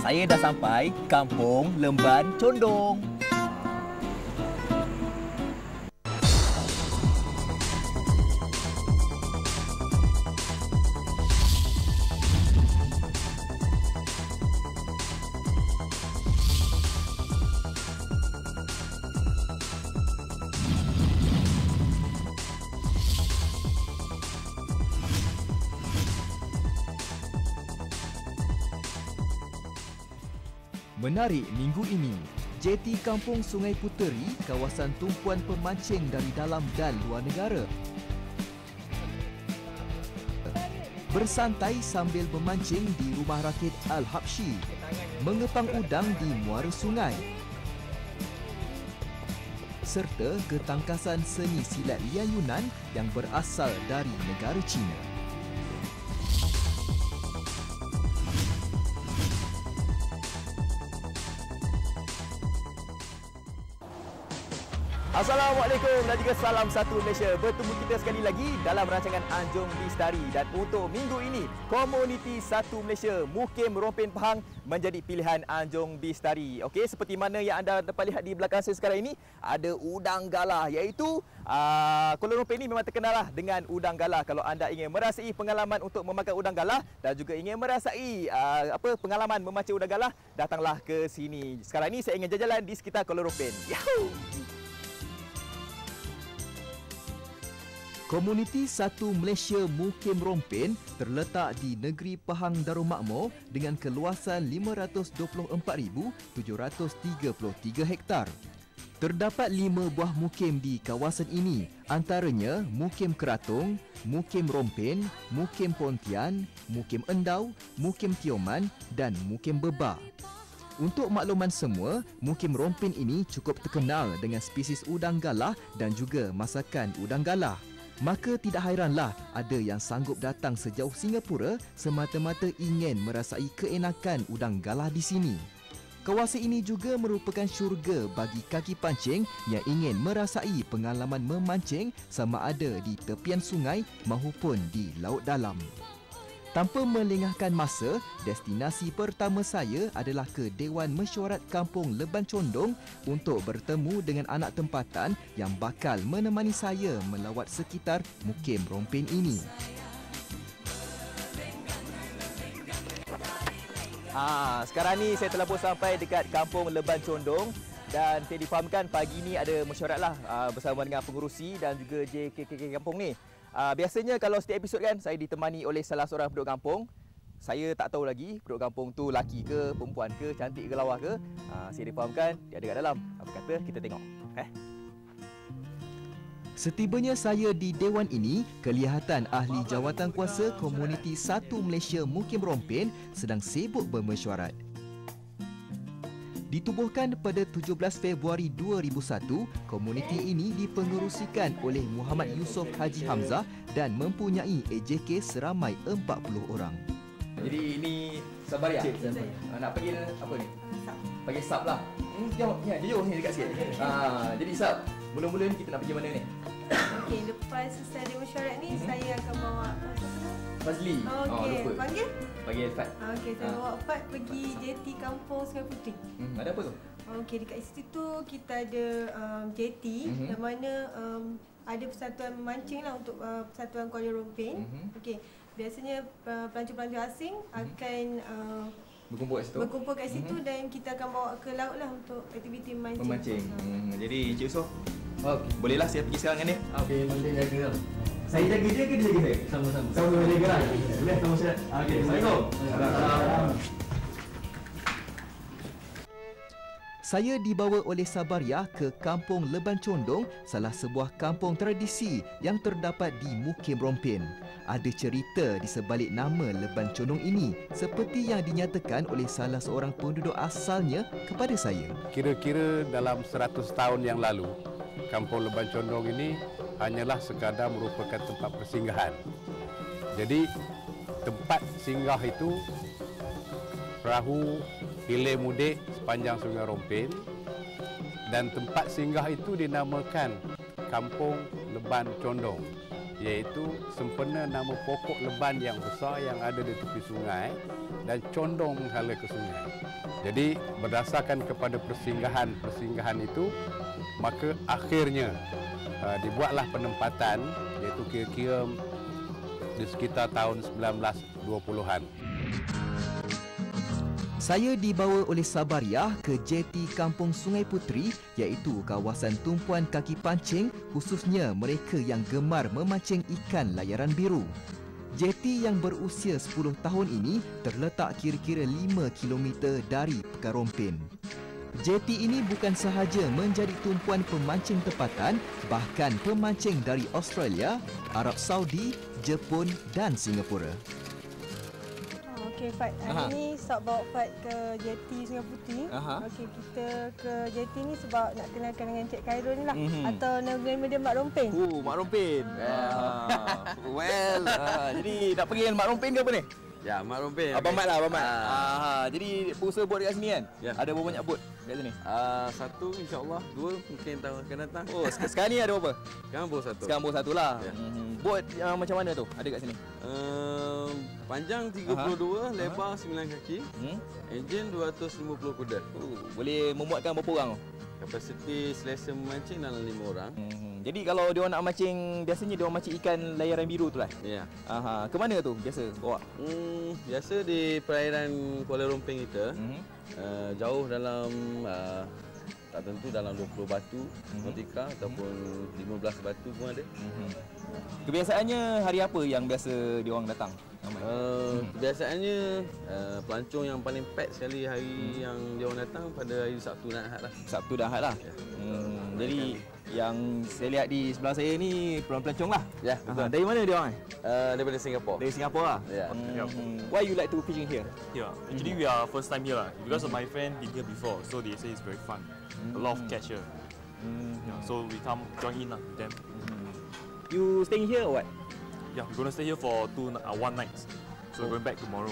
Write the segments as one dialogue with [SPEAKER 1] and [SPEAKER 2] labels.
[SPEAKER 1] Saya dah sampai Kampung Lemban Condong.
[SPEAKER 2] Menarik minggu ini, jeti Kampung Sungai Puteri, kawasan tumpuan pemancing dari dalam dan luar negara. Bersantai sambil memancing di rumah rakit Al-Habsyi, mengepang udang di muara sungai. Serta ketangkasan seni silat Lian Yunan yang berasal dari negara China.
[SPEAKER 1] Assalamualaikum dan juga salam satu Malaysia. Bertemu kita sekali lagi dalam rancangan Anjong Bistari. Dan untuk minggu ini, komuniti Satu Malaysia Mukim Rompin Pahang menjadi pilihan Anjong Bistari. Okey, seperti mana yang anda dapat lihat di belakang saya sekarang ini, ada udang galah, iaitu Kuala Rompin ini memang terkenal lah dengan udang galah. Kalau anda ingin merasai pengalaman untuk memakan udang galah dan juga ingin merasai pengalaman memancing udang galah, datanglah ke sini. Sekarang ini saya ingin jalan-jalan di sekitar Kuala Rompin. Yahoo!
[SPEAKER 2] Komuniti Satu Malaysia Mukim Rompin terletak di negeri Pahang Darul Makmur dengan keluasan 524,733 hektar. Terdapat 5 buah mukim di kawasan ini, antaranya Mukim Keratung, Mukim Rompin, Mukim Pontian, Mukim Endau, Mukim Tioman dan Mukim Beba. Untuk makluman semua, Mukim Rompin ini cukup terkenal dengan spesies udang galah dan juga masakan udang galah. Maka tidak hairanlah ada yang sanggup datang sejauh Singapura semata-mata ingin merasai keenakan udang galah di sini. Kawasan ini juga merupakan syurga bagi kaki pancing yang ingin merasai pengalaman memancing sama ada di tepian sungai maupun di laut dalam. Tanpa melengahkan masa, destinasi pertama saya adalah ke Dewan Mesyuarat Kampung Lemban Condong untuk bertemu dengan anak tempatan yang bakal menemani saya melawat sekitar Mukim Rompin ini.
[SPEAKER 1] Sekarang ni saya telah pun sampai dekat Kampung Lemban Condong dan saya difahamkan pagi ni ada mesyuarat lah bersama dengan pengurusi dan juga JKK Kampung ni. Biasanya kalau setiap episod kan saya ditemani oleh salah seorang penduduk kampung. Saya tak tahu lagi penduduk kampung tu laki ke, perempuan ke, cantik ke, lawa ke. Saya difahamkan dia ada kat dalam. Apa kata kita tengok.
[SPEAKER 2] Setibanya saya di Dewan ini, kelihatan ahli jawatankuasa komuniti Satu Malaysia Mukim Rompin sedang sibuk bermesyuarat. Ditubuhkan pada 17 Februari 2001, komuniti ini dipengerusikan oleh Muhammad Yusof Haji Hamzah dan mempunyai AJK seramai 40 orang.
[SPEAKER 1] Jadi ini Sabaria? Cik, nak panggil apa ni? Sab. Panggil Sab lah. Jujur ni dekat sikit. Jadi Sab, mula-mula ni kita nak pergi mana ni?
[SPEAKER 3] Okey, lepas selesai di mesyuarat ni, saya akan bawa
[SPEAKER 1] Fazli.
[SPEAKER 3] Okey, panggil?
[SPEAKER 1] Panggil Fat.
[SPEAKER 3] Okey, saya bawa Fat pergi jeti Kampung Sungai Puteri.
[SPEAKER 1] Ada apa tu?
[SPEAKER 3] Okey, dekat situ kita ada jeti yang mana ada persatuan memancing lah untuk persatuan Kuala Rompin. Okey, biasanya pelancong-pelancong asing akan berkumpul kat situ dan kita akan bawa ke laut lah untuk aktiviti memancing.
[SPEAKER 1] Jadi Encik Yusof, bolehlah saya pergi sekarang ni?
[SPEAKER 4] Okey, boleh jaga.
[SPEAKER 1] Saya jaga dia ke dia jaga saya?
[SPEAKER 4] Sama-sama.
[SPEAKER 1] Sama-sama jaga lah. Boleh, sama saya. Okey, Assalamualaikum.
[SPEAKER 2] Saya dibawa oleh Sabariah ke Kampung Lemban Condong, salah sebuah kampung tradisi yang terdapat di Mukim Rompin. Ada cerita di sebalik nama Lemban Condong ini, seperti yang dinyatakan oleh salah seorang penduduk asalnya kepada saya.
[SPEAKER 5] Kira-kira dalam 100 tahun yang lalu, Kampung Lemban Condong ini hanyalah sekadar merupakan tempat persinggahan. Jadi, tempat singgah itu perahu hilir mudik sepanjang Sungai Rompin dan tempat singgah itu dinamakan Kampung Lemban Condong. iaitu sempena nama pokok leban yang besar yang ada di tepi sungai dan condong menghala ke sungai. Jadi berdasarkan kepada persinggahan itu, maka akhirnya dibuatlah penempatan, iaitu kira-kira di sekitar tahun 1920-an.
[SPEAKER 2] Saya dibawa oleh Sabariah ke jeti Kampung Sungai Puteri, iaitu kawasan tumpuan kaki pancing, khususnya mereka yang gemar memancing ikan layaran biru. Jeti yang berusia 10 tahun ini terletak kira-kira 5 km dari Pekarompin. Jeti ini bukan sahaja menjadi tumpuan pemancing tempatan, bahkan pemancing dari Australia, Arab Saudi, Jepun dan Singapura.
[SPEAKER 3] Okey, Fat. Hari ni Sab bawa Fat ke jeti Sungai Puteri. Okey, kita ke jeti ni sebab nak kenalkan dengan Cik Khairul ni lah. Atau nama dia Mak Rompin.
[SPEAKER 1] Mak Rompin. Jadi nak pergi dengan Mak Rompin ke apa ni?
[SPEAKER 4] Ya, Mak Rompin.
[SPEAKER 1] Abang Mat lah, Abang Mat. Jadi pengusaha bot dekat sini kan?
[SPEAKER 4] Ya.
[SPEAKER 1] Ada berapa banyak bot dekat sini?
[SPEAKER 4] Satu insya-Allah, dua mungkin tahun akan datang.
[SPEAKER 1] Oh, sekarang ni ada berapa?
[SPEAKER 4] Sekarang baru satu.
[SPEAKER 1] Sekarang baru satu lah.
[SPEAKER 4] Ya.
[SPEAKER 1] Bot macam mana tu? Ada kat sini?
[SPEAKER 4] Panjang 32, lebar 9 kaki. Enjin 250 kuda.
[SPEAKER 1] Boleh memuatkan berapa orang tu?
[SPEAKER 4] Kapasiti selesa memancing dalam 5 orang.
[SPEAKER 1] Jadi kalau dia nak mancing, biasanya dia mancing ikan layaran biru tu lah.
[SPEAKER 4] Ya.
[SPEAKER 1] Ke mana tu biasa bawa?
[SPEAKER 4] Biasa di perairan Kuala Lumpur kita. Jauh dalam tak tentu dalam 20 batu nautika ataupun 15 batu pun ada.
[SPEAKER 1] Kebiasaannya hari apa yang biasa dia orang datang?
[SPEAKER 4] Kebiasaannya pelancong yang paling pack sekali hari yang dia orang datang pada hari Sabtu dan Ahad lah.
[SPEAKER 1] Sabtu dan Ahad lah.
[SPEAKER 4] Ya.
[SPEAKER 1] Jadi yang saya lihat di sebelah saya ni pelancong lah.
[SPEAKER 4] Ya, betul.
[SPEAKER 1] Dari mana dia orang?
[SPEAKER 4] Daripada Singapura.
[SPEAKER 1] Dari Singapura lah.
[SPEAKER 4] Ya.
[SPEAKER 1] Why you like to fishing here?
[SPEAKER 6] Yeah, actually we are first time here because of my friend been here before, so they say it's very fun. A lot of catch here. Yeah, so we come join in with them.
[SPEAKER 1] You staying here or what?
[SPEAKER 6] Yeah, we're gonna stay here for 1 night. So we're going back tomorrow.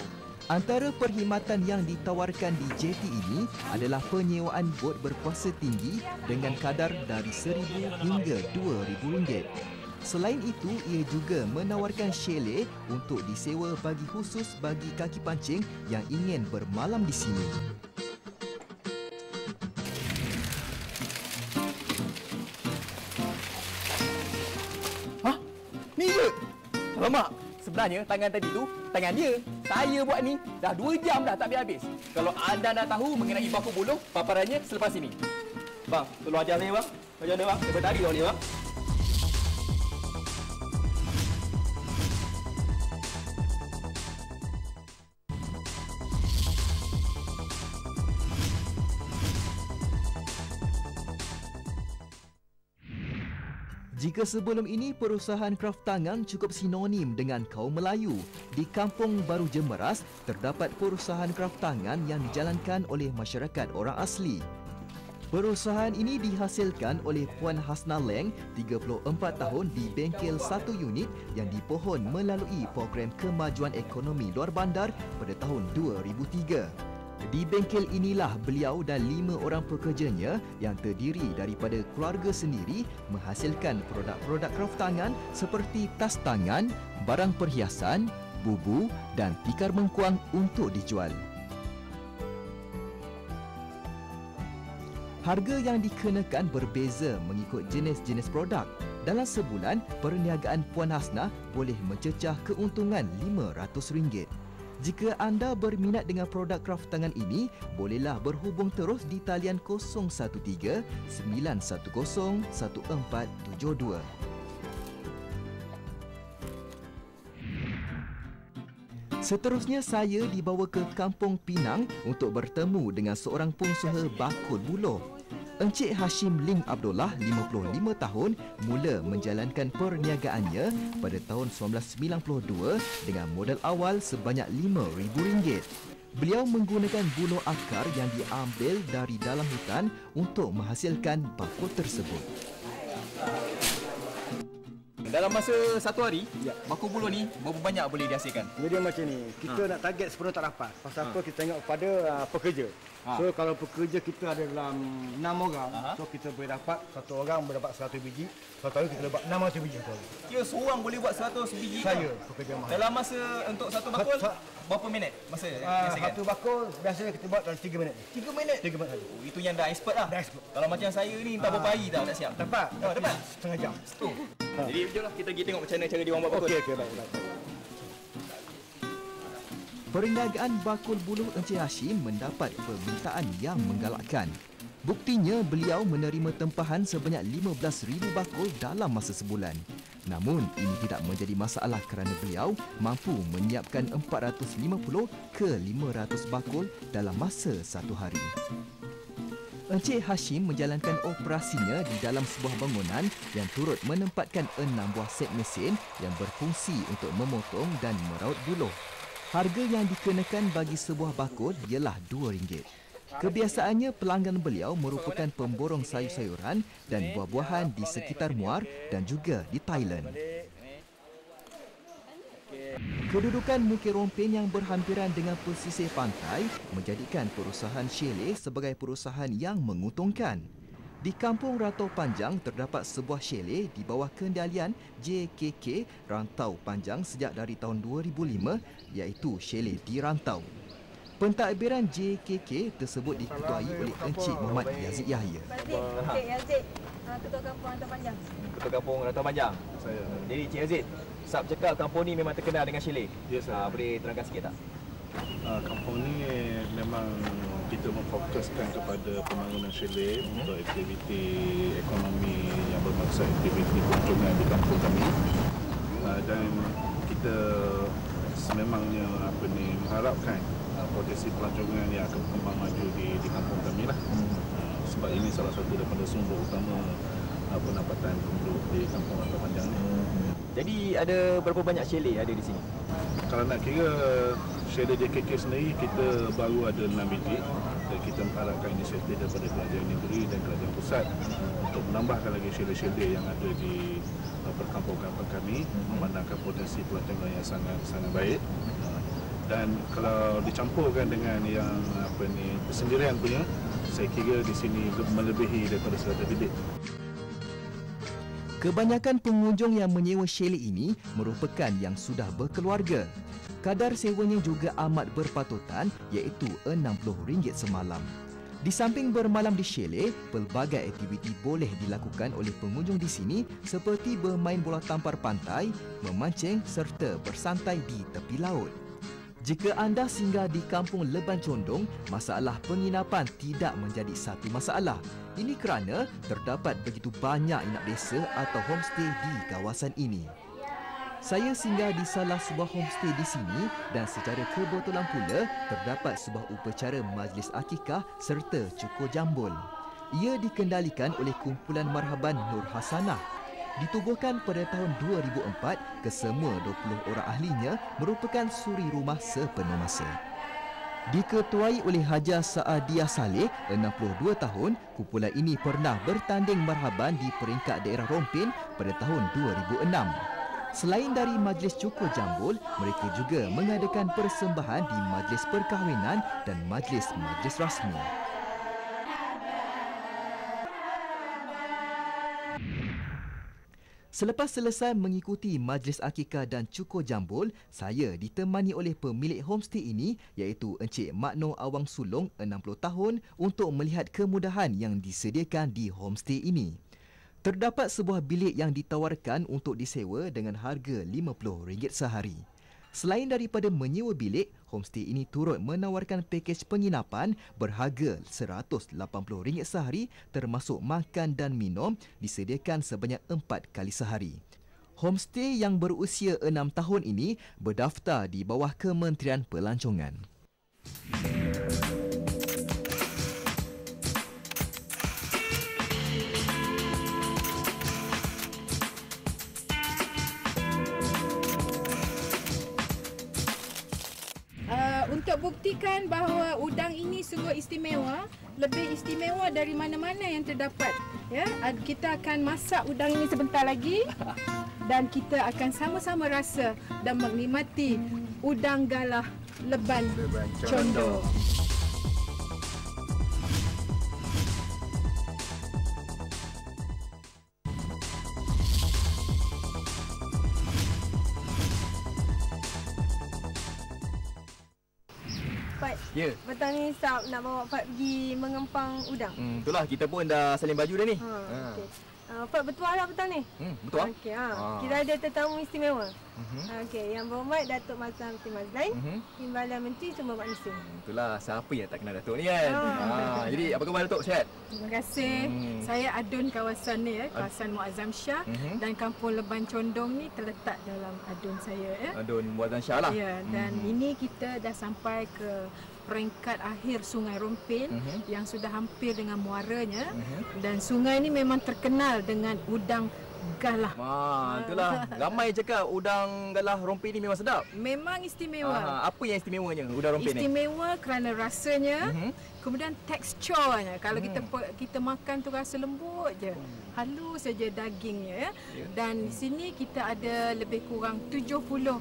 [SPEAKER 2] Antara perkhidmatan yang ditawarkan di jeti ini adalah penyewaan bot berkuasa tinggi dengan kadar dari RM1,000 hingga RM2,000. Selain itu, ia juga menawarkan chalet untuk disewa bagi khusus bagi kaki pancing yang ingin bermalam di sini.
[SPEAKER 1] Ni je? Alamak, sebenarnya tangan tadi tu, tangan dia. Saya buat ni dah 2 jam dah tak habis-habis. Kalau anda nak tahu mengenai baku buluh, paparannya selepas ini. Bang, tolong ajar saya bang. Ajar dia bang, saya bertari awak ni bang.
[SPEAKER 2] Jika sebelum ini perusahaan kraft tangan cukup sinonim dengan kaum Melayu, di Kampung Baru Jemeras terdapat perusahaan kraft tangan yang dijalankan oleh masyarakat orang asli. Perusahaan ini dihasilkan oleh Puan Hasna Leng, 34 tahun di bengkel 1 unit yang dipohon melalui program kemajuan ekonomi luar bandar pada tahun 2003. Di bengkel inilah beliau dan 5 orang pekerjanya yang terdiri daripada keluarga sendiri menghasilkan produk-produk kraft tangan seperti tas tangan, barang perhiasan, bubu dan tikar mengkuang untuk dijual. Harga yang dikenakan berbeza mengikut jenis-jenis produk. Dalam sebulan, perniagaan Puan Hasna boleh mencecah keuntungan RM500. Jika anda berminat dengan produk kraft tangan ini, bolehlah berhubung terus di talian 013 910 1472. Seterusnya saya dibawa ke Kampung Pinang untuk bertemu dengan seorang pengusaha bakul buluh. Encik Hashim Ling Abdullah, 55 tahun, mula menjalankan perniagaannya pada tahun 1992 dengan modal awal sebanyak RM5,000. Beliau menggunakan buluh akar yang diambil dari dalam hutan untuk menghasilkan bakul tersebut.
[SPEAKER 1] dalam masa satu hari, bakul buluh ni berapa banyak boleh dihasilkan?
[SPEAKER 7] Jadi macam ni, kita nak target sepenuh tak dapat. Pasal apa kita tengok pada pekerja. So kalau pekerja kita ada dalam 6 orang, so kita boleh dapat satu orang boleh dapat 100 biji. Satu hari kita dapat 600 biji.
[SPEAKER 1] Kira seorang boleh buat 100 biji?
[SPEAKER 7] Saya pekerja mahal.
[SPEAKER 1] Dalam masa untuk satu bakul, berapa minit masa dihasilkan?
[SPEAKER 7] Satu bakul biasanya kita buat dalam 3 minit.
[SPEAKER 1] 3 minit?
[SPEAKER 7] 3 minit saja.
[SPEAKER 1] Oh, itu yang dah expert lah.
[SPEAKER 7] Dah expert.
[SPEAKER 1] Kalau macam saya ni, entah berapa hari tak siap.
[SPEAKER 7] Dapat.
[SPEAKER 1] Dapat?
[SPEAKER 7] Setengah jam.
[SPEAKER 1] Jadi jomlah kita pergi tengok macam mana cara dia orang buat bakul.
[SPEAKER 7] Okey, baik.
[SPEAKER 2] Perniagaan bakul buluh Encik Hashim mendapat permintaan yang menggalakkan. Buktinya beliau menerima tempahan sebanyak 15,000 bakul dalam masa sebulan. Namun ini tidak menjadi masalah kerana beliau mampu menyiapkan 450 ke 500 bakul dalam masa satu hari. Encik Hashim menjalankan operasinya di dalam sebuah bangunan yang turut menempatkan 6 buah set mesin yang berfungsi untuk memotong dan meraut buluh. Harga yang dikenakan bagi sebuah bakul ialah RM2. Kebiasaannya pelanggan beliau merupakan pemborong sayur-sayuran dan buah-buahan di sekitar Muar dan juga di Thailand. Kedudukan Mukim Rompin yang berhampiran dengan pesisir pantai menjadikan perusahaan chalet sebagai perusahaan yang menguntungkan. Di Kampung Rantau Panjang terdapat sebuah chalet di bawah kendalian JKK Rantau Panjang sejak dari tahun 2005 iaitu chalet di Rantau. Pentadbiran JKK tersebut diketuai oleh Encik Muhammad Yazid Yahya.
[SPEAKER 3] Encik Yazid, Ketua Kampung Rantau Panjang.
[SPEAKER 1] Ketua Kampung Rantau Panjang.
[SPEAKER 5] Saya.
[SPEAKER 1] Jadi Cik Yazid, Sab cakap kampung ni memang terkenal dengan chalet.
[SPEAKER 5] Ya, saya.
[SPEAKER 1] Boleh terangkan sikit tak?
[SPEAKER 8] Kampung ni memang kita memfokuskan kepada pembangunan chalet untuk aktiviti ekonomi yang bermaksud aktiviti pelancongan di kampung kami, dan kita sememangnya mengharapkan potensi pelancongan yang akan berkembang maju di kampung kami lah. Sebab ini salah satu daripada sumber utama pendapatan penduduk di Kampung Rantau Panjang ni.
[SPEAKER 1] Jadi ada berapa banyak chalet ada di sini?
[SPEAKER 8] Kalau nak kira chalet JKK sendiri, kita baru ada 6 biji dan kita mengharapkan inisiatif daripada kerajaan negeri dan kerajaan pusat untuk menambahkan lagi chalet-chalet yang ada di perkampungan kami, memandangkan potensi pelancongan yang sangat baik. Dan kalau dicampurkan dengan yang persendirian punya, saya kira di sini melebihi daripada 100 bilik.
[SPEAKER 2] Kebanyakan pengunjung yang menyewa chalet ini merupakan yang sudah berkeluarga. Kadar sewanya juga amat berpatutan iaitu RM60 semalam. Di samping bermalam di chalet, pelbagai aktiviti boleh dilakukan oleh pengunjung di sini seperti bermain bola tampar pantai, memancing serta bersantai di tepi laut. Jika anda singgah di Kampung Leban Condong, masalah penginapan tidak menjadi satu masalah. Ini kerana terdapat begitu banyak inak desa atau homestay di kawasan ini. Saya singgah di salah sebuah homestay di sini dan secara kebetulan pula terdapat sebuah upacara majlis akikah serta cukur jambul. Ia dikendalikan oleh kumpulan Marhaban Nur Hasanah. Ditubuhkan pada tahun 2004, kesemua 20 orang ahlinya merupakan suri rumah sepenuh masa. Diketuai oleh Haja Saadiah Saleh, 62 tahun, kumpulan ini pernah bertanding marhaban di peringkat daerah Rompin pada tahun 2006. Selain dari majlis cukur jambul, mereka juga mengadakan persembahan di majlis perkahwinan dan majlis-majlis rasmi. Selepas selesai mengikuti majlis akikah dan cukur jambul, saya ditemani oleh pemilik homestay ini iaitu Encik Makno Awang Sulong, 60 tahun untuk melihat kemudahan yang disediakan di homestay ini. Terdapat sebuah bilik yang ditawarkan untuk disewa dengan harga RM50 sehari. Selain daripada menyewa bilik, homestay ini turut menawarkan pakej penginapan berharga RM180 sehari termasuk makan dan minum disediakan sebanyak 4 kali sehari. Homestay yang berusia 6 tahun ini berdaftar di bawah Kementerian Pelancongan.
[SPEAKER 9] Untuk buktikan bahawa udang ini sungguh istimewa, lebih istimewa dari mana-mana yang terdapat. Ya, kita akan masak udang ini sebentar lagi dan kita akan sama-sama rasa dan menikmati udang galah leban condong.
[SPEAKER 3] Pak,
[SPEAKER 1] Ya.
[SPEAKER 3] petang ni Sab nak bawa Pak pergi mengempang udang.
[SPEAKER 1] Itulah kita pun dah salin baju dah ni.
[SPEAKER 3] Okey. Pak bertuah lah petang ni.
[SPEAKER 1] Betul ah?
[SPEAKER 3] Okey, kita ada tetamu istimewa. Okey, yang berhormat Datuk Mazlan Bin Mazlan, Timbalan Menteri Sumber Manusia.
[SPEAKER 1] Itulah siapa yang tak kenal Datuk ni kan. Jadi apa khabar Datuk, sihat?
[SPEAKER 9] Terima kasih. Saya adun kawasan ni, kawasan Muazzam Shah dan Kampung Leban Condong ni terletak dalam adun saya.
[SPEAKER 1] Adun Muazzam Shah lah.
[SPEAKER 9] Ya, dan ini kita dah sampai ke peringkat akhir Sungai Rompin yang sudah hampir dengan muaranya dan sungai ni memang terkenal dengan udang galah.
[SPEAKER 1] Itulah. Ramai cakap udang galah Rompin ni memang sedap.
[SPEAKER 9] Memang istimewa.
[SPEAKER 1] Apa yang istimewanya udang Rompin ni?
[SPEAKER 9] Istimewa kerana rasanya, kemudian teksturnya. Kalau kita makan tu rasa lembut je. Halus saja dagingnya ya. Dan di sini kita ada lebih kurang 70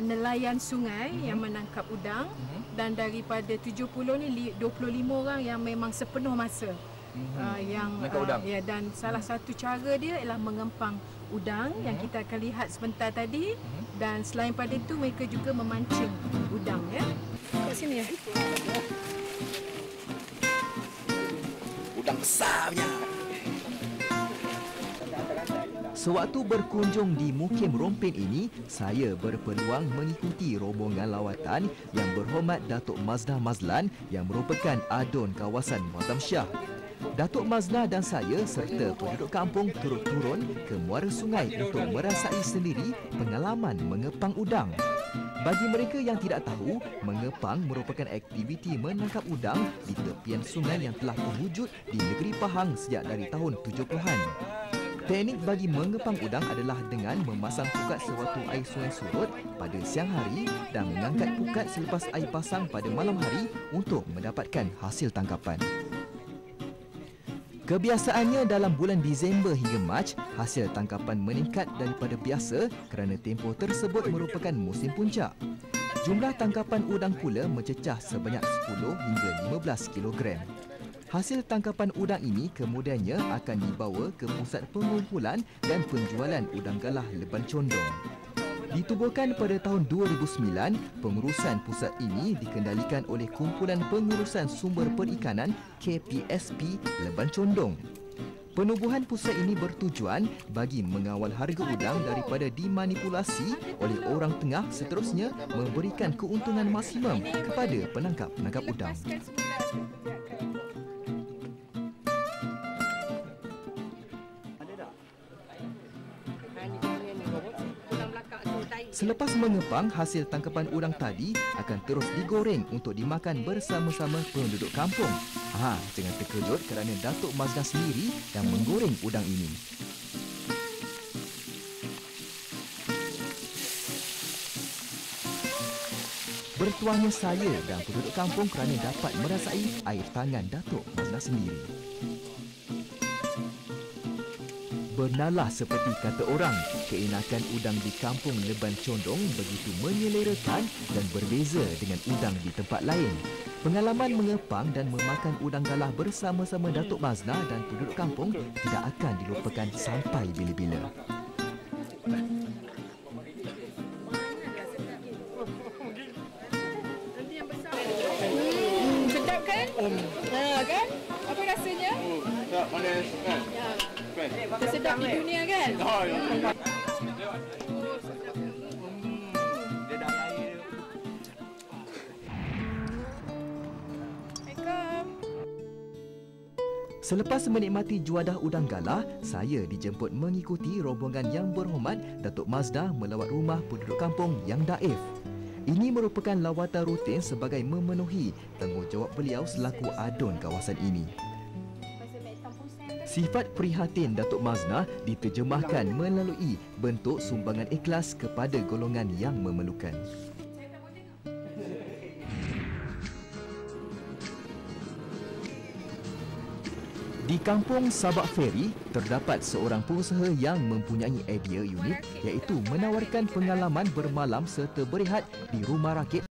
[SPEAKER 9] nelayan sungai yang menangkap udang dan daripada 70 ni 25 orang yang memang sepenuh masa yang
[SPEAKER 1] udang.
[SPEAKER 9] Ya, dan salah satu cara dia ialah mengempang udang yang kita akan lihat sebentar tadi dan selain pada itu mereka juga memancing udang ya. Kat sini ya.
[SPEAKER 1] Udang besarnya.
[SPEAKER 2] Sewaktu berkunjung di Mukim Rompin ini, saya berpeluang mengikuti rombongan lawatan yang berhormat Datuk Mazna Mazlan yang merupakan adun kawasan Muazzam Shah. Datuk Mazna dan saya serta penduduk kampung turut turun ke muara sungai untuk merasai sendiri pengalaman mengepang udang. Bagi mereka yang tidak tahu, mengepang merupakan aktiviti menangkap udang di tepian sungai yang telah terwujud di negeri Pahang sejak dari tahun 70-an. Teknik bagi mengepang udang adalah dengan memasang pukat sewaktu air sungai surut pada siang hari dan mengangkat pukat selepas air pasang pada malam hari untuk mendapatkan hasil tangkapan. Kebiasaannya dalam bulan Disember hingga Mac, hasil tangkapan meningkat daripada biasa kerana tempoh tersebut merupakan musim puncak. Jumlah tangkapan udang pula mencecah sebanyak 10 hingga 15 kilogram. Hasil tangkapan udang ini kemudiannya akan dibawa ke pusat pengumpulan dan penjualan udang galah Leban Condong. Ditubuhkan pada tahun 2009, pengurusan pusat ini dikendalikan oleh Kumpulan Pengurusan Sumber Perikanan KPSP Leban Condong. Penubuhan pusat ini bertujuan bagi mengawal harga udang daripada dimanipulasi oleh orang tengah, seterusnya memberikan keuntungan maksimum kepada penangkap-penangkap udang. Selepas mengepang, hasil tangkapan udang tadi akan terus digoreng untuk dimakan bersama-sama penduduk kampung. Jangan terkejut kerana Datuk Mazna sendiri yang menggoreng udang ini. Bertuahnya saya dan penduduk kampung kerana dapat merasai air tangan Datuk Mazna sendiri. Bernalah seperti kata orang, keenakan udang di kampung Leban Condong begitu menyelerakan dan berbeza dengan udang di tempat lain. Pengalaman mengepang dan memakan udang galah bersama-sama Datuk Mazna dan penduduk kampung tidak akan dilupakan sampai bila-bila.
[SPEAKER 9] Sedap kan? Kan? Apa rasanya?
[SPEAKER 8] Tak manis kan?
[SPEAKER 9] Tersedap di dunia kan?
[SPEAKER 2] Selepas menikmati juadah udang galah, saya dijemput mengikuti rombongan yang berhormat Datuk Mazna melawat rumah penduduk kampung yang daif. Ini merupakan lawatan rutin sebagai memenuhi tanggungjawab beliau selaku adun kawasan ini. Sifat prihatin Datuk Mazna diterjemahkan melalui bentuk sumbangan ikhlas kepada golongan yang memerlukan. Di kampung Sabak Ferry, terdapat seorang pengusaha yang mempunyai idea unik iaitu menawarkan pengalaman bermalam serta berehat di rumah rakit